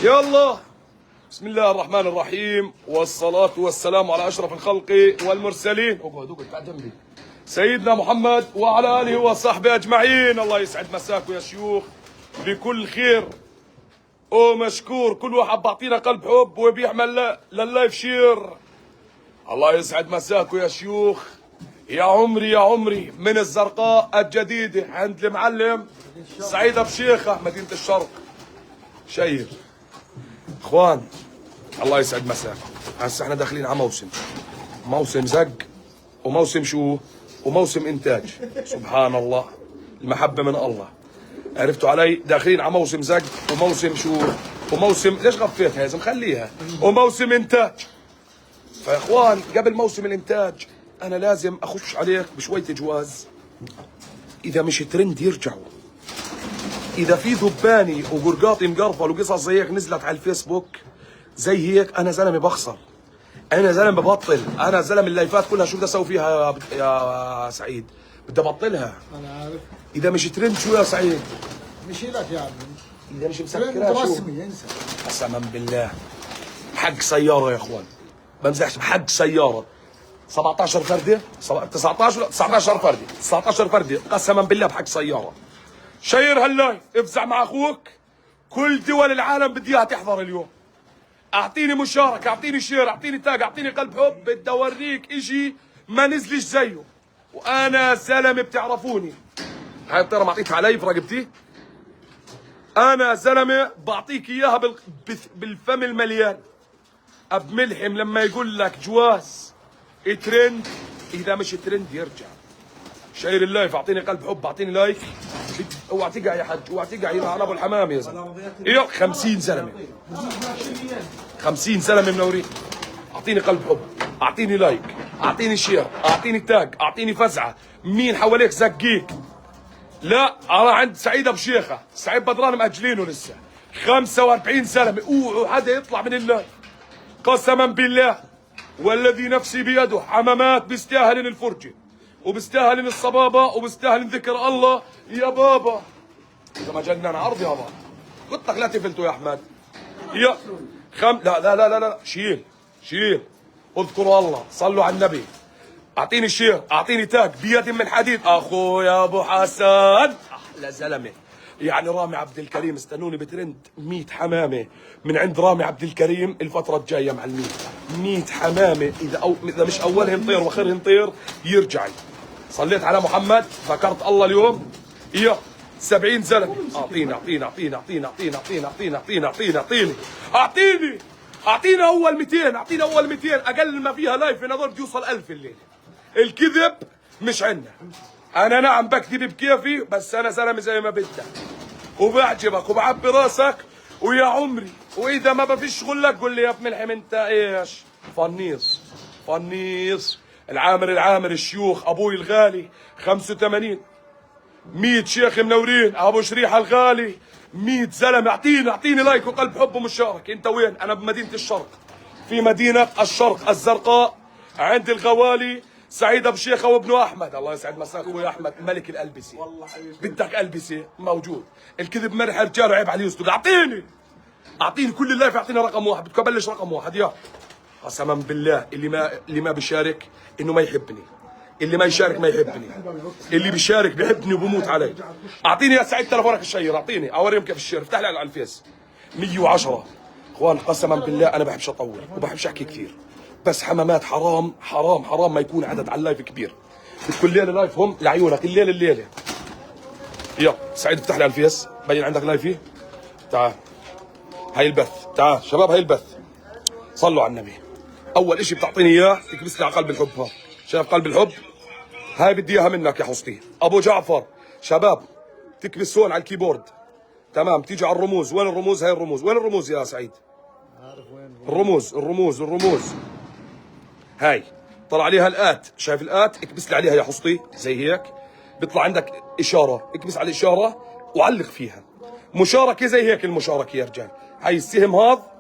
يلا. بسم الله الرحمن الرحيم، والصلاة والسلام على أشرف الخلق والمرسلين. اقعد تعال جنبي. سيدنا محمد وعلى آله وصحبه أجمعين. الله يسعد مساكم يا شيوخ بكل خير ومشكور. كل واحد بعطينا قلب حب وبيعمل لللايف شير. الله يسعد مساكم يا شيوخ. يا عمري يا عمري، من الزرقاء الجديدة عند المعلم سعيد أبو شيخة مدينة الشرق. شير اخوان، الله يسعد مساكم. هسه احنا داخلين على موسم زق وموسم شو وموسم انتاج. سبحان الله، المحبة من الله. عرفتوا علي؟ داخلين على موسم زق وموسم شو وموسم، ليش غفيتها يا زلمه؟ خليها. وموسم انتاج. فيا اخوان، قبل موسم الانتاج انا لازم اخش عليك بشوية جواز. اذا مش ترند يرجعوا. اذا في ذباني وقرقاطي مقرفل وقصص زي هيك نزلت على الفيسبوك زي هيك، انا زلمه بخسر، انا زلمه ببطل، انا زلمه اللايفات كلها شو بدي اسوي فيها يا سعيد؟ بدي ابطلها. انا عارف. اذا مش ترند شو يا سعيد؟ مش لك يا عمي. اذا مش مسكرها شو؟ رسمي انسى. قسما بالله حق سياره يا اخوان، بمزحش، بحق سياره 17 فردة 19 فردة 19 فردة قسما بالله بحق سيارة. شير هاللايف، افزع مع اخوك. كل دول العالم بدي اياها تحضر اليوم. اعطيني مشاركة، اعطيني شير، اعطيني تاج، اعطيني قلب حب. بدي اوريك اشي ما نزلش زيه. وانا زلمة بتعرفوني. هاي الطيرة معطيتها علي في رقبتي. انا زلمة بعطيك اياها بالفم المليان. اب ملحم لما يقول لك جواز ترند، اذا مش ترند يرجع. شاير اللايف، اعطيني قلب حب، اعطيني لايك. اوعى تقع يا حج، اوعى تقع يا ابو الحمام يا زلمه. ايوه 50 زلمه 50 زلمه منورين. اعطيني قلب حب، اعطيني لايك، اعطيني شير، اعطيني تاج، اعطيني فزعه. مين حواليك زقيك؟ لا، انا عند سعيد ابو شيخه، سعيد بدران مأجلينه لسه. 45 زلمه، اوعوا حدا يطلع من اللايف. قسما بالله والذي نفسي بيده، حمامات بيستاهلن الفرجه وبيستاهلن الصبابه وبيستاهلن ذكر الله يا بابا. اذا ما جنن عرض يابا. قلت لك لا تفلتوا يا احمد. يا لا لا لا لا لا، شيل اذكروا الله، صلوا على النبي. اعطيني شير، اعطيني تاج بيد من حديد. اخويا ابو حسن احلى زلمه. يعني رامي عبد الكريم، استنوني بترند 100 حمامه من عند رامي عبد الكريم الفتره الجايه معلمين. 100 حمامه، اذا مش اولهم طير واخرهم طير يرجعي. صليت على محمد، ذكرت الله اليوم. 70 زلمه. اعطينا اول 200، اعطينا اول 200. اقل ما فيها لايف نظرت يوصل 1000 الليله. الكذب مش عندنا. انا نعم بكذب بكيفي، بس انا زلمه زي ما بدك وبعجبك وبعبي راسك ويا عمري. واذا ما بفيش غلك قول لي يا ابن ملحم انت ايش؟ فنيص العامر الشيوخ ابوي الغالي 85 100 شيخ منورين. ابو شريحه الغالي 100 زلمه. اعطيني لايك وقلب حب ومشارك. انت وين؟ انا بمدينه الشرق، في مدينه الشرق الزرقاء عند الغوالي سعيد ابو شيخه وابنه احمد. الله يسعد مساك اخوي احمد ملك الالبسه. والله حبيبي بدك البسه موجود. الكذب مرح رجال وعيب عليه يسكت. اعطيني كل اللايف، اعطيني رقم واحد. بدك ابلش رقم واحد. يا قسما بالله اللي ما بيشارك انه ما يحبني، اللي ما يشارك ما يحبني، اللي بيشارك بيحبني وبموت علي. اعطيني يا سعيد تلفونك الشهير، اعطيني اوريهم كيف الشير. افتح لي على الفيس 110. اخوان قسما بالله انا بحبش اطول وبحبش احكي كثير، بس حمامات حرام ما يكون عدد على اللايف كبير. بتكون ليله لايف هم لعيونك الليله. يلا سعيد افتح لي على الفيس، بين عندك لايفي. تعال هاي البث، تعال شباب هاي البث. صلوا على النبي. اول اشي بتعطيني اياه تكبس لي على قلب الحب. ها شايف قلب الحب؟ هاي بدي اياها منك يا حسطي. ابو جعفر شباب تكبس هون على الكيبورد. تمام. تيجي على الرموز. وين الرموز؟ هاي الرموز. وين الرموز يا سعيد؟ عارف وين الرموز. هاي طلع عليها الات. شايف الات؟ اكبس لي عليها يا حسطي زي هيك. بيطلع عندك اشاره، اكبس على الاشاره وعلق فيها. مشاركه زي هيك. المشاركه يا رجال هاي السهم هذا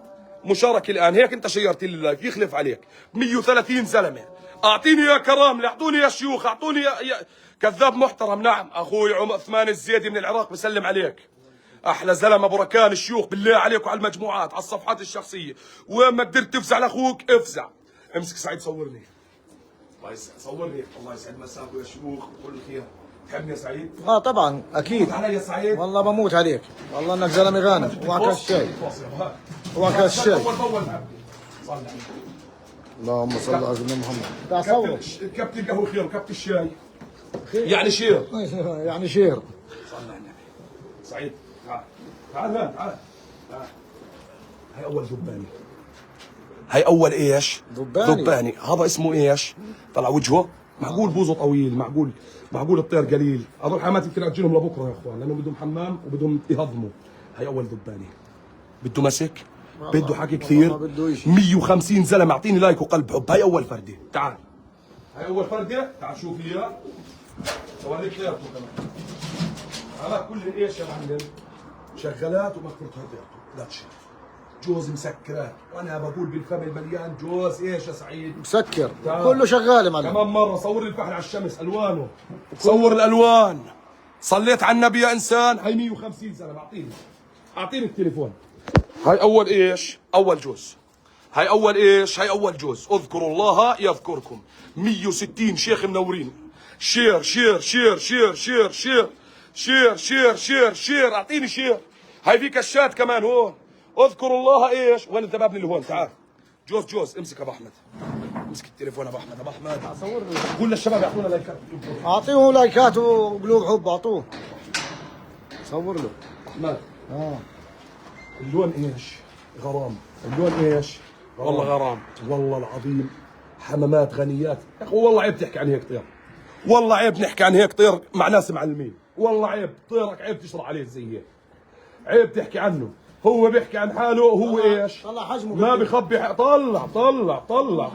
مشاركه الان. هيك انت شيرت لي اللايف يخلف عليك. 130 زلمه. اعطيني يا كرام، اعطوني يا شيوخ، اعطوني يا كذاب محترم. نعم اخوي عثمان الزيدي من العراق بسلم عليك. احلى زلمه ابو ركان الشيوخ، بالله عليكم على المجموعات، على الصفحات الشخصيه، وين ما قدرت تفزع لاخوك افزع. امسك سعيد صورني. الله يسعد صورني. الله يسعد مساكم يا شيوخ وكل خير. تحبني يا سعيد؟ طبعا اكيد. بموت علي يا سعيد؟ والله بموت عليك، والله انك زلمه غانم. وعكس الشاي، وعكس الشاي. اول باول صلي على اللهم صل على سيدنا محمد. تعال صور. كبت القهوه خير وكبت الشاي يعني شير. يعني شير. صلي على النبي. سعيد تعال تعال هون تعال. هاي اول دباني. هاي اول ايش؟ دباني. هذا اسمه ايش؟ طلع وجهه معقول بوزه طويل، معقول الطير قليل. هذول حمات يمكن اجلهم لبكره يا اخوان، لانه بدهم حمام وبدهم يهضموا. هاي اول دباني. بده مسك، بده حكي كثير. 150 زلمه اعطيني لايك وقلب حب. هاي اول فرده. تعال. هاي اول فرده، تعال شوف اياه. اوريك طيرته كمان. هذا كل ايش يا معلم؟ شغالات ومكفرتها طيرته، لا تشيل. جوز مسكرات، وانا بقول بالفم المليان جوز ايش يا سعيد؟ مسكر كله شغال يا معلم. كمان مره صور لي الفحل على الشمس الوانه، صور الالوان. صليت على النبي يا انسان. هاي 150 زلمه. اعطيني التليفون. هاي اول ايش؟ اول جوز. هاي اول ايش؟ هاي اول جوز. اذكروا الله يذكركم. 160 شيخ منورين. شير شير شير شير شير شير شير شير شير شير. اعطيني شير. هاي في كشات كمان هون. اذكروا الله ايش؟ وين الذبابني اللي هون؟ تعال. جوز امسك يا ابو احمد. امسك التليفون يا ابو احمد. ابو احمد صور لي. قول للشباب يعطونا لايكات. اعطيهم لايكات وقلوب حب. اعطوه. صور له. مال. اللون ايش؟ غرام. اللون ايش؟ والله غرام. والله العظيم حمامات غنيات. يا اخي والله عيب تحكي عن هيك طير. والله عيب نحكي عن هيك طير مع ناس معلمين. والله عيب طيرك، عيب تشرع عليه زي هيك. عيب تحكي عنه. هو بيحكي عن حاله وهو ايش؟ طلع حجمه. ما بخبي. طلع.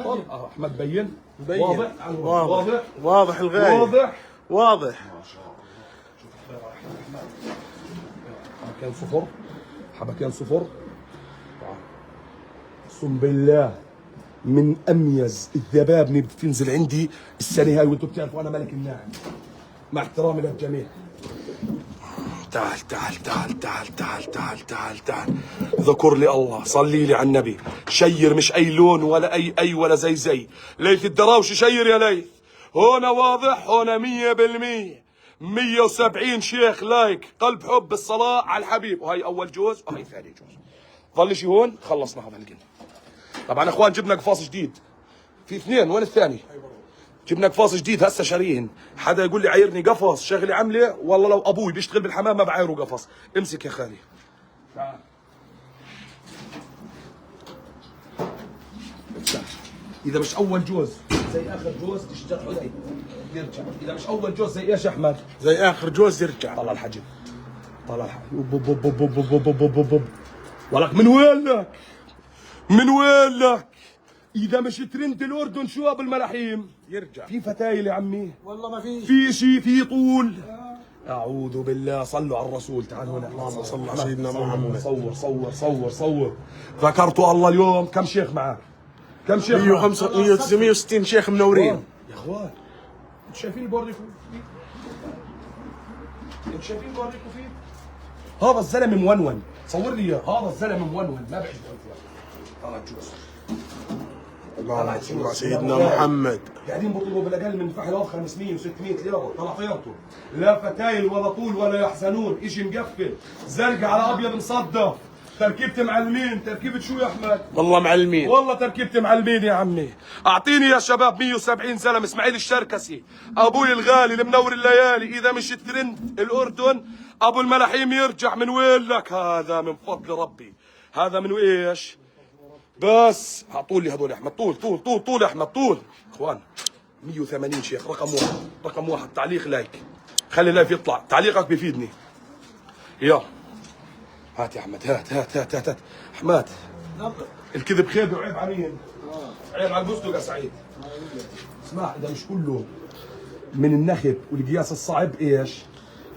احمد بين. واضح واضح واضح الغاية. واضح. حبكان صفر. حبكان صفر. اقسم بالله من اميز الذبابني بتنزل عندي السنه هاي، وانتم بتعرفوا انا ملك الناعم مع احترامي للجميع. تعال تعال تعال تعال تعال تعال تعال تعال. ذكر لي الله، صلي لي على النبي. شير مش اي لون ولا اي ولا زي ليث الدراوشي. شير يا ليث. هنا واضح، هنا 100%. 170 شيخ لايك، قلب حب، الصلاة على الحبيب. وهي اول جوز وهي ثاني جوز. ظل شي هون. خلصنا هذا القلب. طبعا اخوان جبنا قفاص جديد. في اثنين. وين الثاني؟ جبنا قفاص جديد هسه شاريهن. حدا يقول لي عيرني قفص شغلي عمله، والله لو ابوي بيشتغل بالحمام ما بعيره قفص. امسك يا خالي. تعال. اذا مش اول جوز زي اخر جوز تشتغل عليه يرجع. اذا مش اول جوز زي ايش يا احمد؟ زي اخر جوز يرجع. طلع الحجم. طلع الحجم. ولك من وين لك؟ من وين لك؟ إذا مش ترند الأردن شو أبو الملاحيم؟ يرجع. في فتايل يا عمي؟ والله ما في. في شيء، في طول. أعوذ بالله. صلوا على الرسول. تعال هنا. اللهم صل على سيدنا محمد. صور. ذكرتوا الله اليوم. كم شيخ معك؟ كم شيخ؟ 160 شيخ منورين. يا اخوان انتوا شايفين بوريكم فيه؟ انتوا شايفين بوريكم فيه؟ هذا الزلمه مونون. صور لي اياه. هذا الزلمه مونون ما بعجبه. طلع جوز. اللهم صل على سيدنا محمد. قاعدين بطلبوا بالاقل من فحل 500 و600 ليره. طلع طيرته. لا فتايل ولا طول ولا يحزنون. اشي مقفل زرق على ابيض مصدف. تركيبة معلمين. تركيبة شو يا احمد؟ والله معلمين. والله تركيبة معلمين يا عمي. اعطيني يا شباب 170 زلمه. اسماعيل الشركسي ابوي الغالي المنور الليالي. اذا مش ترند الاردن ابو الملاحيم يرجع. من وين لك؟ هذا من فضل ربي. هذا من ايش؟ بس اعطوا لي هذول يا احمد. طول يا احمد. طول اخوان. 180 شيخ. رقم واحد. تعليق لايك. خلي اللايف يطلع. تعليقك بيفيدني. يلا هات يا احمد. هات احمد. الكذب خيب وعيب على مين؟ عيب على البستق يا سعيد. اسمع، اذا مش كله من النخب والقياس الصعب ايش؟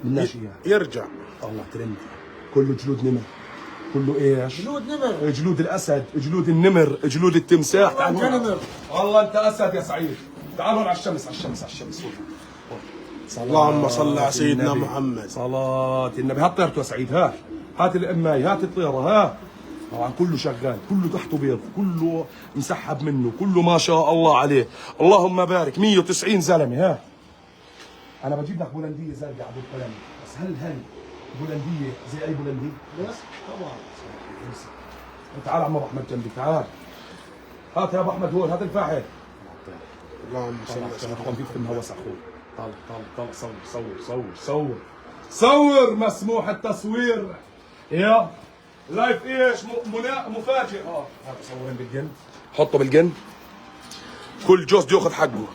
من ناشيه يرجع. الله ترند. كله جلود نمر. كله ايش؟ جلود نمر. جلود الاسد، جلود النمر، جلود التمساح. تعال نمر. والله انت اسد يا سعيد. تعال هون على الشمس. اللهم صل على سيدنا محمد. صلاة النبي. هات طيرته يا سعيد. هات هات الاماي، هات الطيره، ها طبعا كله شغال، كله تحته بيض، كله مسحب منه، كله ما شاء الله عليه، اللهم بارك. 190 زلمه. ها انا بجيب لك بولنديه زرقاء ابو الكلام، بس هل بولنديه زي اي بولنديه؟ بس طبعا. تعال عم ابو احمد جنبي، تعال. هات يا ابو احمد هون، هات الفاحل. اللهم صل على سيدنا طلع في الهوس اخوي. طلع صور مسموح التصوير. يا لايف ايش مفاجئ. هذا صورين بالجن، حطه بالجن، كل جوز بده ياخذ حقه.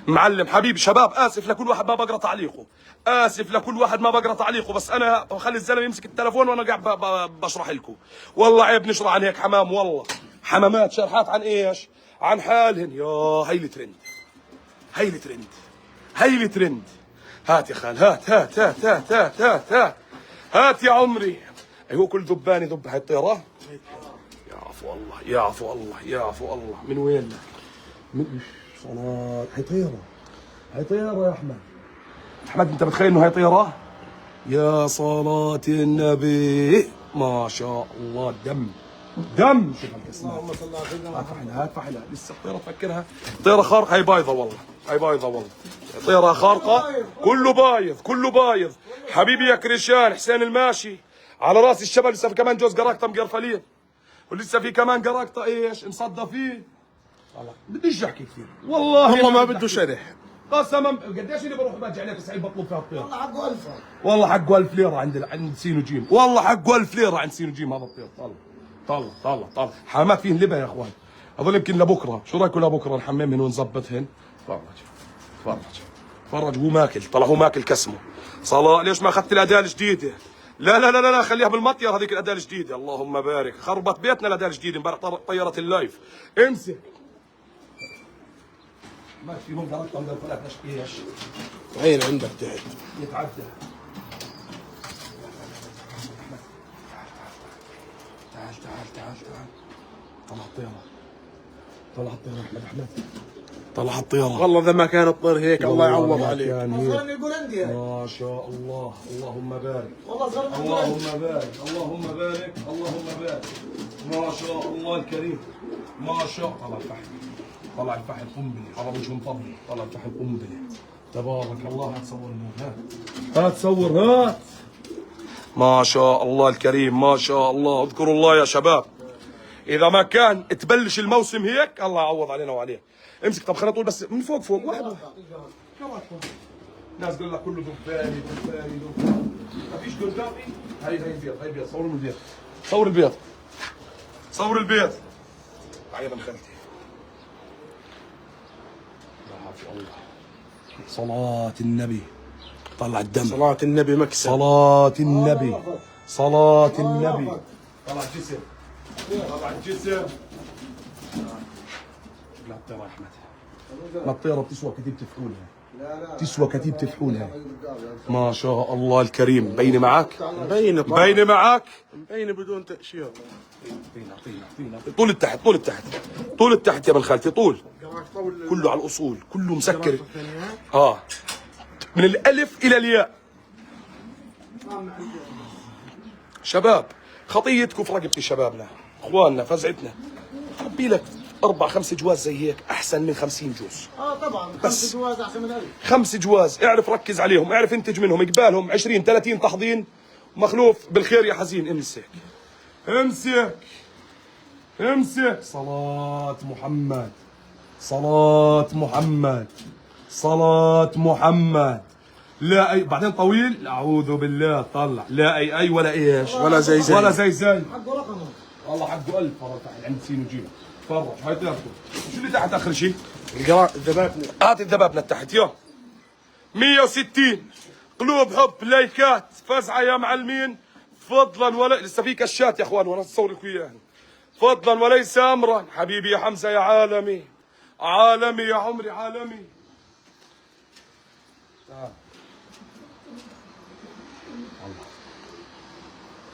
معلم حبيبي شباب، اسف لكل واحد ما بقرا تعليقه، اسف لكل واحد ما بقرا تعليقه، بس انا بخلي الزلمه يمسك التليفون وانا قاعد بشرح لكم. والله عيب نشرح عن هيك حمام، والله حمامات شرحات عن ايش؟ عن حالهن. يا هي الترند، هي الترند، هي الترند. هات يا خال، هات هات يا عمري. هو كل ذباني ذب هاي الطيره. يا عفو الله، يا عفو الله، يا عفو الله. من وين؟ من صلاة. هي طيره، هي طيره يا احمد. احمد انت متخيل انه هي طيره؟ يا صلاة النبي، ما شاء الله. دم شوف الكسمات. اللهم صل على سيدنا محمد. هات فحلها لسه الطيره تفكرها طيره خارقه. هي بايظه والله، هي بايظه والله. طيره خارقه، كله بايظ، كله بايظ. حبيبي يا كريشان حسين الماشي على راس الشبل. لسه في كمان جوز قراقطه مقرفلين، ولسه في كمان قراقطه ايش مصدفين. والله بديش احكي كثير، والله ما بده شرح. قسما قديش اللي بروح برجع عليك سعيد بطلب فيها الطير. والله حقه 1000. والله حقه 1000 ليره عند سينو جيم، والله حقه 1000 ليره عند سينو جيم هذا الطير. طلع حمامات فيهن لبا يا اخوان. هذول يمكن لبكره، شو رايكم لبكره نحممهن ونظبطهن؟ تفرج هو ماكل، طلع هو ماكل كسمه. صلاة ليش ما اخذت الاداه الجديده؟ لا خليها بالمطير هذيك الاداه الجديده. اللهم بارك، خربت بيتنا الاداه الجديده امبارح طيرت اللايف. امسك ماشي فيهم درجتهم للفلات ايش؟ عين عندك تحت يتعدى. تعال طلع الطيرة احمد طلع الطيرة. والله اذا ما كان الطير هيك الله يعوض عليك. صار البولندي. ما شاء الله، اللهم بارك، والله صار اللهم بارك، اللهم بارك، اللهم بارك. ما شاء الله الكريم، ما شاء. طلع الفحل قنبله، على وجه مطبل. طلع الفحل قنبله، تبارك الله. هات صور النور، هات صور، هات. ما شاء الله الكريم، ما شاء الله. اذكروا الله يا شباب، اذا ما كان تبلش الموسم هيك الله يعوض علينا وعليه. امسك. طب خلينا نطول بس من فوق واحد. ناس قال لك كله دباني. ما فيش قدامي. هي البيض، صوروا البيض، صور البيض. تعال من خلتي. صلاة النبي، طلع الدم. صلاة النبي مكسب. صلاة النبي، صلاة النبي. طلع الجسم، لا الطيرة يا احمد، ما الطيرة بتسوى كتيبة فحولها، تسوى كتيبة فحولها. ما شاء الله الكريم. بيني معك، بيني معك، بيني بدون تأشيرة. طينا طول التحت يا ابن خالتي، طول كله على الاصول، كله مسكر. من الالف الى الياء. شباب خطيتكم في رقبتي، شبابنا اخواننا فزعتنا. خبي لك 4-5 جواز زي هيك احسن من 50 جوز. طبعا 5 جواز احسن من 1000. 5 جواز، اعرف ركز عليهم، اعرف انتج منهم، قبالهم 20-30 تحضين. مخلوف بالخير يا حزين. امسك. صلاة محمد، صلاة محمد. لا اي بعدين طويل، اعوذ بالله. طلع لا اي ولا ايش ولا زي حقه رقمه. والله حقه 1000 عند سينو جيم. تفرج هاي طيرته. شو اللي تحت اخر شيء؟ الذبابنة. هات الذبابنة تحت. يا 160 قلوب حب، لايكات، فزعه يا معلمين. فضلا ولا لسه في كشات يا اخوان وانا اصور لكم اياها. فضلا وليس امرا. حبيبي يا حمزه يا عالمي، عالمي يا عمري، عالمي.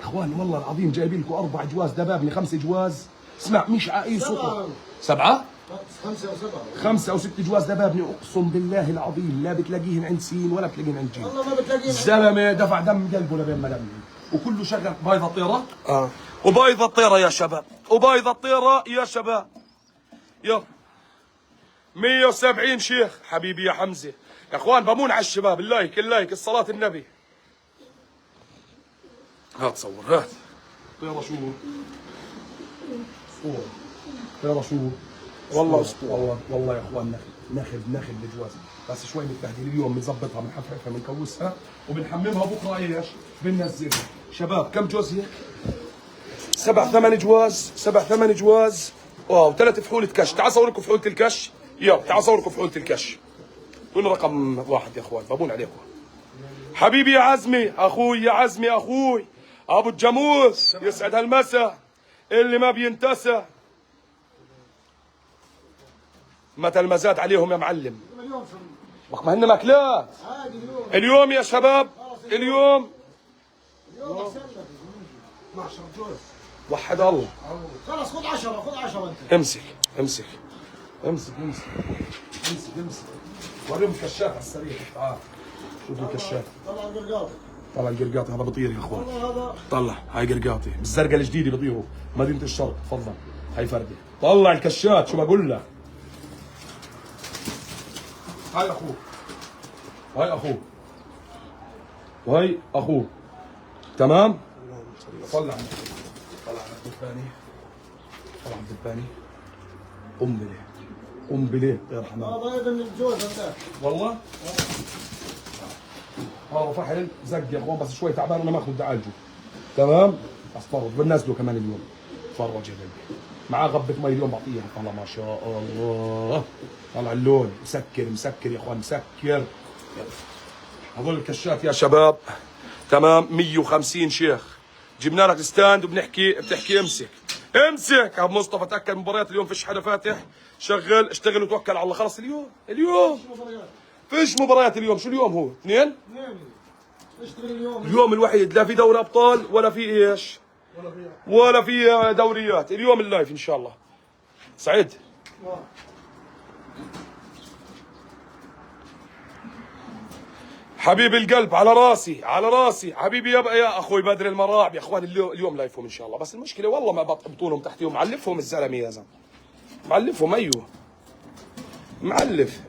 اخوان والله العظيم جايبين لكم 4 جواز دبابني، 5 جواز. اسمع مش اي صوت. 7 5 أو 6 جواز دبابني. اقسم بالله العظيم لا بتلاقيهن عند سين ولا بتلاقيهن عند جيم. والله ما بتلاقيهن. الزلمه دفع دم قلبه لبين ما لمني. وكله شغل بيضة طيرة. اه وبيضة طيرة يا شباب، وبيضة طيرة يا شباب. يلا 170 شيخ حبيبي يا حمزة. يا اخوان بمون على الشباب، اللايك اللايك، الصلاة النبي. هات صور هات. طيرة شو؟ طيرة شو؟ والله اسطوره. والله يا اخوان ناخذ الجواز، بس شوي بالتهديل اليوم بنظبطها بنحفرفها بنكوسها وبنحممها بكره ايش؟ بننزلها. شباب كم جوز هيك؟ 7 8 جواز، 7 8 جواز. واو 3 فحولة كش. تعال صور لكم فحولة الكش. يلا تعال صور لكم فحولة الكش. وين رقم 1 يا اخوان؟ بابون عليكم. حبيبي يا عزمي، اخوي يا عزمي، اخوي ابو الجاموس، يسعد هالمسا اللي ما بينتسى. متى المزاد عليهم يا معلم؟ وقت ما هن ماكلات. اليوم يا شباب، اليوم 12 جوز. وحد الله. خلاص خذ 10 خذ 10 انت. امسك امسك امسك امسك امسك امسك. وريهم الكشاف على السريع. تعال شوف الكشاف. طلع القرقاطي. طلع القرقاطي هذا بطير يا اخوان. هذا طلع هاي قرقاطي بالزرقاء الجديده بيطيروا مدينه الشرق. تفضل هاي فردة. طلع الكشات شو بقول لك. هاي اخوك، هاي اخوك، وهي اخوك. تمام. طلع طلع الدباني، طلع الدباني. قنبله قنبله غير حمام. هذا ايضا الجوز هذاك. والله هذا فحل زق يا اخوان، بس شوي تعبان انا ماخذ بعالجه. تمام. اصفر بنزله كمان اليوم. تفرج يا قلبي. معاه غبة مي اليوم بعطيها. طلع ما شاء الله. طلع اللون مسكر مسكر يا اخوان مسكر. هذول الكشات يا شباب. تمام 150 شيخ. جبنا لك ستاند بتحكي امسك امسك. ابو مصطفى تاكد مباريات اليوم فيش حدا فاتح. شغل اشتغل وتوكل على الله. خلص اليوم فيش مباريات اليوم. شو اليوم هو؟ اثنين؟ اشتغل اليوم. اليوم الوحيد لا في دوري ابطال ولا في ايش؟ ولا في دوريات. اليوم اللايف ان شاء الله. سعيد حبيب القلب على راسي على راسي. حبيبي يا اخوي بدر المراعب. يا اخوان اليوم لايفهم ان شاء الله. بس المشكله والله ما بطونهم تحتيهم. معلفهم الزلمه يا زلمه، معلفهم. ايوه معلف.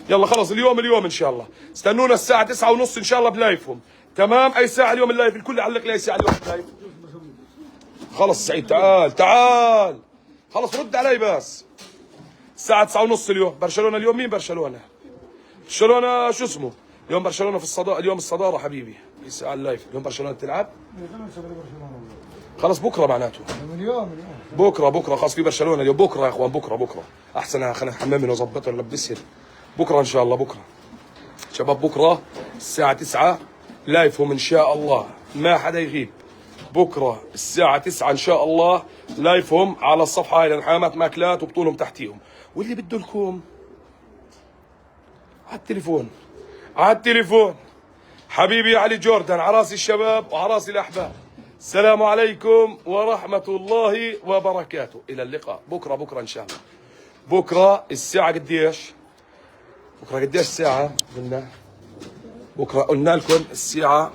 يلا خلص اليوم ان شاء الله. استنونا الساعه 9:30 ان شاء الله بلايفهم. تمام. اي ساعه اليوم اللايف؟ الكل يعلق لي اي ساعه اليوم اللايف. خلص سعيد تعال خلص رد علي بس. الساعه 9:30 اليوم. برشلونه اليوم مين؟ برشلونه شو اسمه اليوم؟ برشلونه في الصداره. اليوم الصداره حبيبي. في ساعه اللايف اليوم برشلونه تلعب. خلص بكره معناته. اليوم بكره خلاص في برشلونه اليوم. بكره يا اخوان بكره احسن. خلينا نحممن واظبطن ونلبسهن بكره ان شاء الله. بكره شباب بكره الساعه 9 لايفهم ان شاء الله. ما حدا يغيب. بكره الساعه 9 ان شاء الله لايفهم على الصفحه هاي. لان حمامات ماكلات وبطولهم تحتيهم. واللي بده لكم على التليفون حبيبي علي جوردن. على راسي الشباب وعلى راسي الاحباب. السلام عليكم ورحمه الله وبركاته. الى اللقاء بكره ان شاء الله. بكره الساعه قديش؟ بكره قديش الساعه؟ قلنا بكره قلنا لكم الساعه.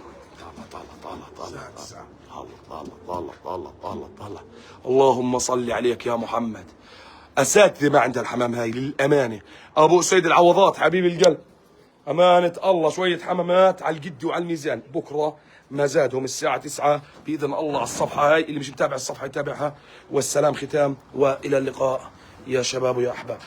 طالع. اللهم صل عليك يا محمد. اساتذه ما عندها الحمام هاي للامانه. ابو سيد العوضات حبيب القلب. امانه الله شويه حمامات على القد وعلى الميزان. بكره مزادهم الساعه 9 باذن الله على الصفحه هاي. اللي مش متابع الصفحه يتابعها. والسلام ختام والى اللقاء يا شباب ويا احباب.